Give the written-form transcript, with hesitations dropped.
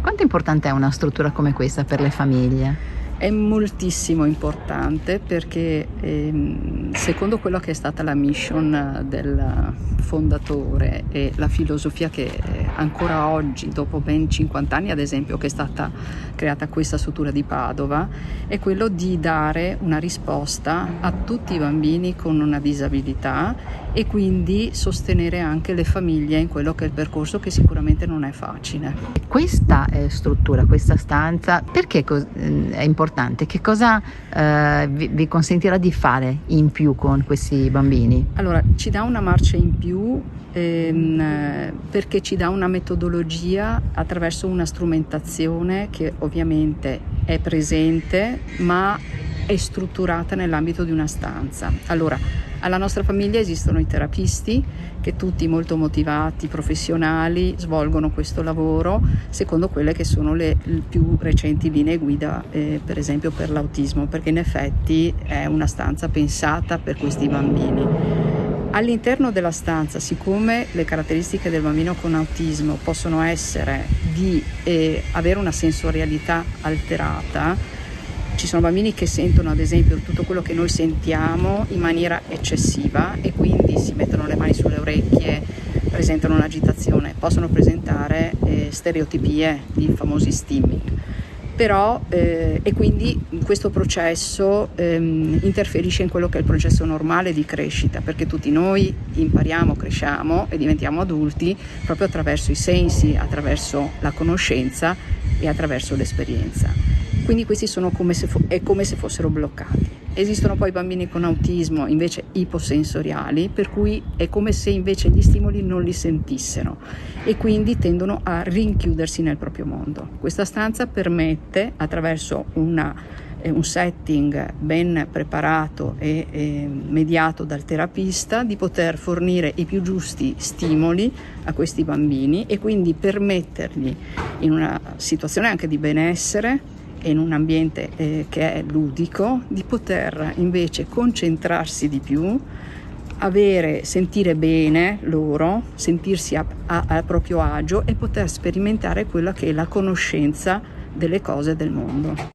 Quanto importante è una struttura come questa per le famiglie? È moltissimo importante perché secondo quello che è stata la mission del fondatore e la filosofia che ancora oggi, dopo ben 50 anni ad esempio, che è stata creata questa struttura di Padova, è quello di dare una risposta a tutti i bambini con una disabilità e quindi sostenere anche le famiglie in quello che è il percorso, che sicuramente non è facile. Questa struttura, questa stanza, perché è importante? Che cosa vi consentirà di fare in più con questi bambini? Allora, ci dà una marcia in più perché ci dà una metodologia attraverso una strumentazione che ovviamente è presente ma è strutturata nell'ambito di una stanza. Allora, alla nostra famiglia esistono i terapisti che tutti molto motivati, professionali, svolgono questo lavoro secondo quelle che sono le più recenti linee guida, per esempio per l'autismo, perché in effetti è una stanza pensata per questi bambini. All'interno della stanza, siccome le caratteristiche del bambino con autismo possono essere di avere una sensorialità alterata, ci sono bambini che sentono ad esempio tutto quello che noi sentiamo in maniera eccessiva e quindi si mettono le mani sulle orecchie, presentano un'agitazione, possono presentare stereotipie, i famosi stimming. Però e quindi questo processo interferisce in quello che è il processo normale di crescita, perché tutti noi impariamo, cresciamo e diventiamo adulti proprio attraverso i sensi, attraverso la conoscenza e attraverso l'esperienza. Quindi questi sono è come se fossero bloccati. Esistono poi bambini con autismo invece iposensoriali, per cui è come se invece gli stimoli non li sentissero e quindi tendono a rinchiudersi nel proprio mondo. Questa stanza permette, attraverso un setting ben preparato e mediato dal terapista, di poter fornire i più giusti stimoli a questi bambini e quindi permettergli, in una situazione anche di benessere, in un ambiente che è ludico, di poter invece concentrarsi di più, sentire bene loro, sentirsi a proprio agio e poter sperimentare quella che è la conoscenza delle cose del mondo.